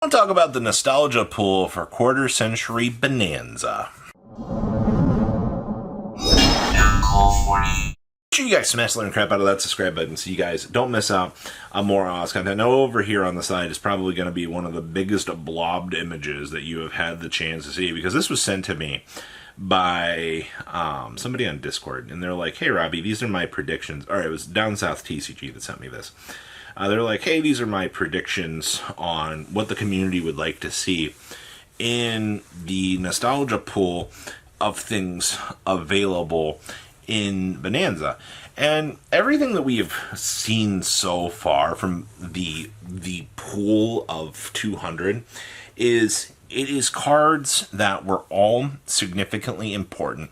I'll talk about the nostalgia pool for quarter century Bonanza. Make sure you guys smash the crap out of that subscribe button so you guys don't miss out on more Oz content. Now over here on the side is probably going to be one of the biggest blobbed images that you have had the chance to see, because this was sent to me by somebody on Discord, and they're like, hey Robbie, these are my predictions. Or it was Down South TCG that sent me this. They're like, hey, these are my predictions on what the community would like to see in the nostalgia pool of things available in Bonanza. And everything that we have seen so far from the pool of 200 is cards that were all significantly important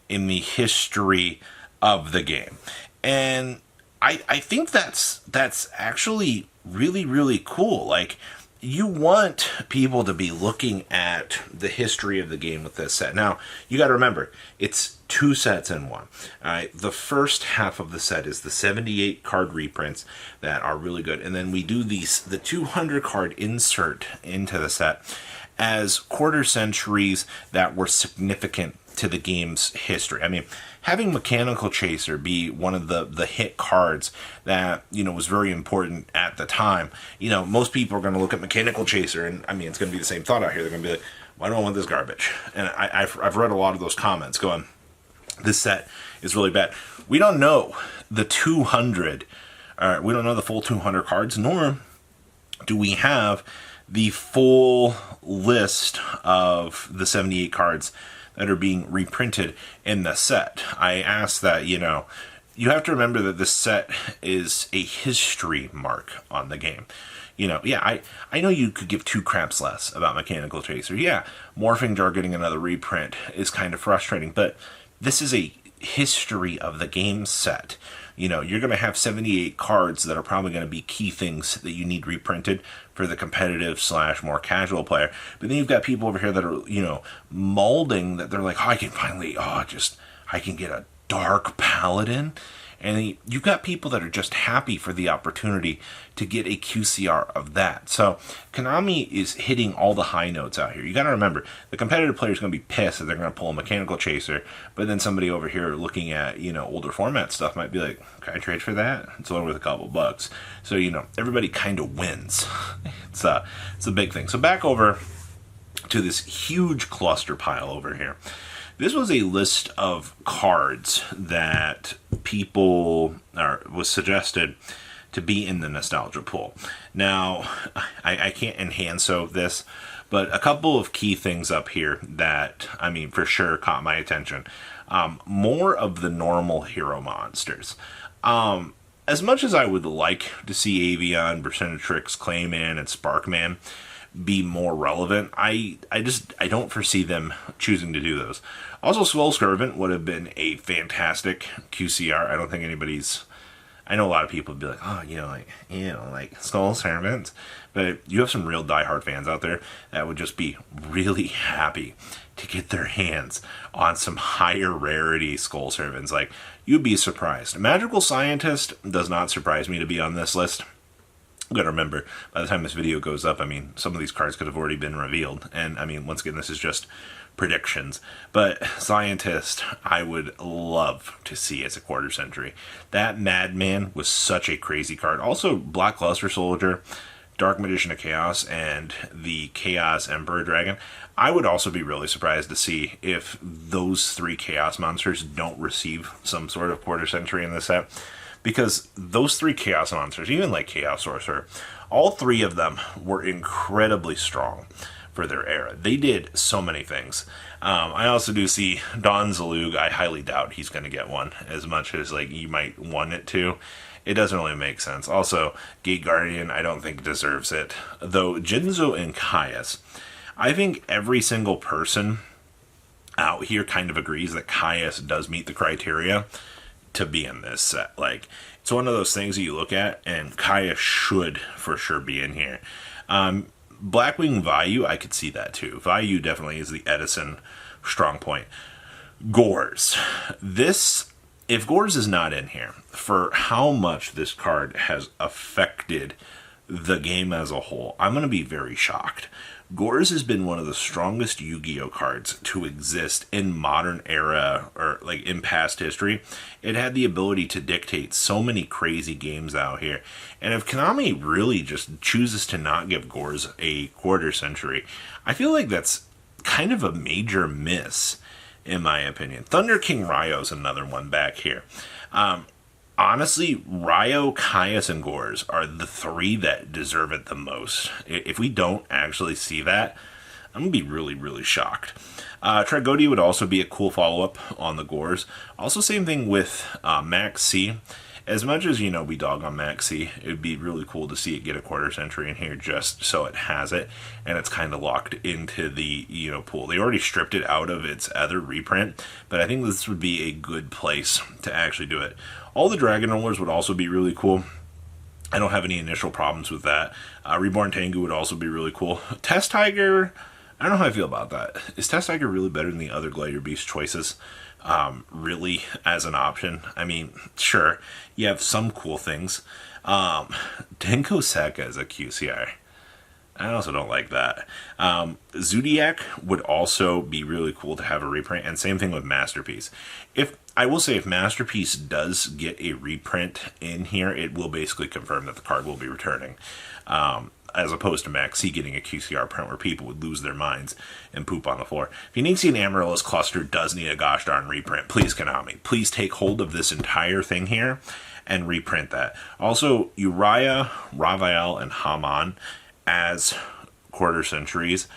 in the history of the game. And I think that's actually really, really cool. Like, you want people to be looking at the history of the game with this set. Now, you got to remember, it's two sets in one. All right, the first half of the set is the 78 card reprints that are really good, and then we do the 200 card insert into the set as quarter centuries that were significant to the game's history. I mean, having Mechanical Chaser be one of the hit cards that, was very important at the time. Most people are going to look at Mechanical Chaser, and I mean, it's going to be the same thought out here. They're going to be like, why do I want this garbage? And I've read a lot of those comments going, this set is really bad. We don't know the 200, we don't know the full 200 cards, nor do we have the full list of the 78 cards that are being reprinted in the set. I asked that, you have to remember that this set is a history mark on the game. I know you could give two craps less about Mechanical Chaser. Yeah, Morphing Jar getting another reprint is kind of frustrating, but this is a history of the game set. You're going to have 78 cards that are probably going to be key things that you need reprinted for the competitive / more casual player. But then you've got people over here that are, molding that they're like, I can get a Dark Paladin. And you've got people that are just happy for the opportunity to get a QCR of that. So Konami is hitting all the high notes out here. You got to remember, the competitive player is going to be pissed that they're going to pull a Mechanical Chaser, but then somebody over here looking at, older format stuff might be like, can I trade for that? It's only worth a couple bucks. So, everybody kind of wins. It's a big thing. So back over to this huge cluster pile over here. This was a list of cards that was suggested to be in the nostalgia pool. Now, I can't enhance this, but a couple of key things up here that, for sure caught my attention. More of the normal hero monsters. As much as I would like to see Avian, Bersenatrix, Clayman, and Sparkman be more relevant, I don't foresee them choosing to do those. Also, Skull Servant would have been a fantastic QCR. I don't think I know a lot of people would be like, oh, like Skull Servant. But you have some real diehard fans out there that would just be really happy to get their hands on some higher rarity Skull Servants. Like, you'd be surprised. Magical Scientist does not surprise me to be on this list. You gotta remember, by the time this video goes up, some of these cards could have already been revealed. And, once again, this is just predictions. But Scientist, I would love to see as a quarter century. That Madman was such a crazy card. Also, Black Luster Soldier, Dark Magician of Chaos, and the Chaos Emperor Dragon. I would also be really surprised to see if those three Chaos monsters don't receive some sort of quarter century in this set. Because those three Chaos monsters, even like Chaos Sorcerer, all three of them were incredibly strong for their era. They did so many things. I also do see Don Zalug. I highly doubt he's going to get one, as much as you might want it to. It doesn't really make sense. Also, Gate Guardian, I don't think deserves it. Though Jinzo and Caius, I think every single person out here kind of agrees that Caius does meet the criteria to be in this set. It's one of those things that you look at, and Caius should for sure be in here. Blackwing Vayu, I could see that too. Vayu definitely is the Edison strong point. Gores. If Gores is not in here, for how much this card has affected the game as a whole, I'm going to be very shocked. Gores has been one of the strongest Yu-Gi-Oh cards to exist in modern era, or like in past history. It had the ability to dictate so many crazy games out here. And if Konami really just chooses to not give Gores a quarter century, I feel like that's kind of a major miss, in my opinion. Thunder King Ryo is another one back here. Honestly, Ryo, Caius, and Gores are the three that deserve it the most. If we don't actually see that, I'm going to be really, really shocked. Tragody would also be a cool follow-up on the Gores. Also, same thing with Max C. As much as, we dog on Max C, it would be really cool to see it get a quarter century in here just so it has it, and it's kind of locked into the, pool. They already stripped it out of its other reprint, but I think this would be a good place to actually do it. All the Dragon Rollers would also be really cool. I don't have any initial problems with that. Reborn Tengu would also be really cool. Test Tiger, I don't know how I feel about that. Is Test Tiger really better than the other Glider Beast choices? Really, as an option? I mean, sure, you have some cool things. Denko Seka is a QCR. I also don't like that. Zodiac would also be really cool to have a reprint, and same thing with Masterpiece. If Masterpiece does get a reprint in here, it will basically confirm that the card will be returning. As opposed to Max C getting a QCR print where people would lose their minds and poop on the floor. If you need to see an Amaryllis cluster does need a gosh darn reprint, please Konami, please take hold of this entire thing here and reprint that. Also, Uriah, Raphael, and Haman as quarter centuries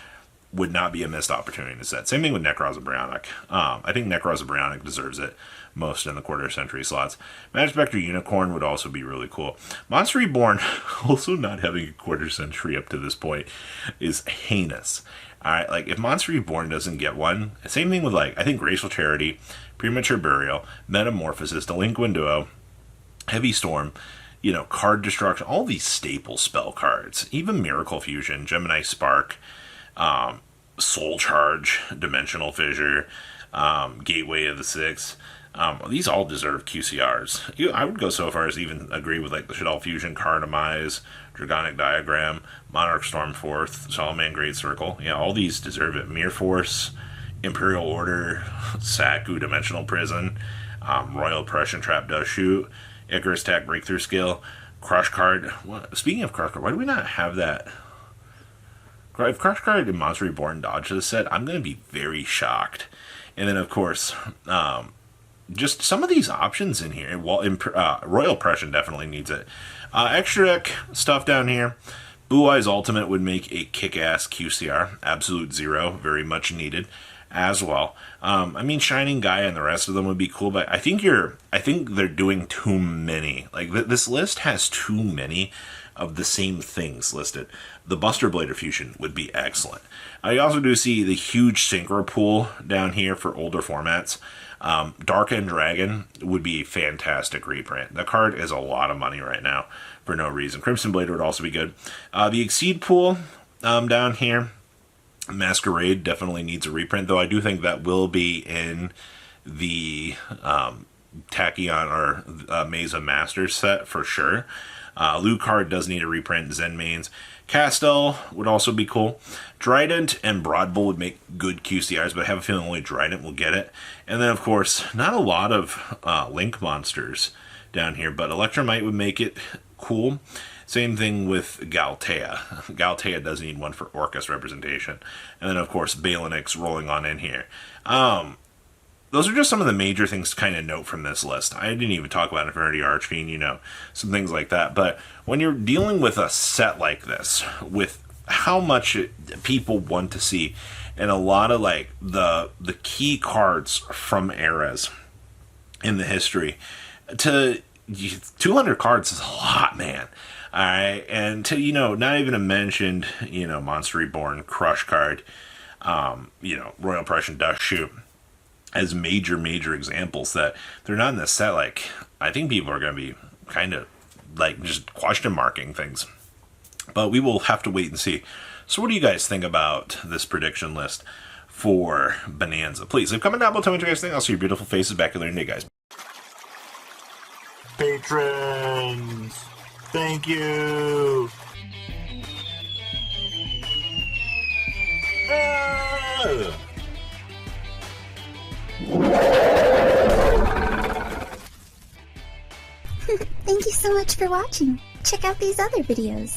would not be a missed opportunity to set. Same thing with Necros Embryonic. I think Necros Embryonic deserves it most in the quarter century slots. Magic Spectre Unicorn would also be really cool. Monster Reborn, also not having a quarter century up to this point, is heinous. Alright, like if Monster Reborn doesn't get one, same thing with I think Graceful Charity, Premature Burial, Metamorphosis, Delinquent Duo, Heavy Storm, Card Destruction, all these staple spell cards, even Miracle Fusion, Gemini Spark, Soul Charge, Dimensional Fissure, Gateway of the Six. These all deserve QCRs. I would go so far as even agree with the Shaddoll Fusion, Cardomize, Dragonic Diagram, Monarch Stormforth, Solomon Great Circle. Yeah, all these deserve it. Mirror Force, Imperial Order, Saku, Dimensional Prison, Royal Oppression, Trap Does Shoot, Icarus Attack, Breakthrough Skill, Crush Card. Speaking of Crush Card, why do we not have that? If Crush Card and Monster Reborn dodge this set, I'm going to be very shocked. And then, of course, just some of these options in here. Royal Oppression definitely needs it. Extra deck stuff down here. Blue Eyes Ultimate would make a kick-ass QCR. Absolute Zero, very much needed as well. Shining Gaia and the rest of them would be cool, but I think they're doing too many. This list has too many of the same things listed. The Buster Blader Fusion would be excellent. I also do see the huge Synchro pool down here for older formats. Dark End Dragon would be a fantastic reprint. The card is a lot of money right now for no reason. Crimson Blader would also be good. The Exceed pool down here, Masquerade definitely needs a reprint, though I do think that will be in the Tachyon or Maze of Masters set for sure. Lucard does need a reprint. Zen Mains. Castel would also be cool. Trident and Broadbull would make good QCRs, but I have a feeling only Trident will get it. And then, of course, not a lot of Link monsters down here, but Electromite would make it cool. Same thing with Galtea. Galtea does need one for Orcus representation. And then, of course, Balinix rolling on in here. Those are just some of the major things to kind of note from this list. I didn't even talk about Infinity Archfiend, some things like that. But when you're dealing with a set like this, with how much people want to see, and a lot of the key cards from eras in the history, to 200 cards is a lot, man. All right, and to not even a mentioned Monster Reborn, Crush card, Royal Oppression, Dust Shoot, as major examples that they're not in this set. I think people are going to be kind of just question marking things, but we will have to wait and see. So what do you guys think about this prediction list for Bonanza? Please leave a comment down below, tell me what you guys think. I'll see your beautiful faces back later in the day, guys. Patrons! Thank you. Ah! Thank you so much for watching. Check out these other videos.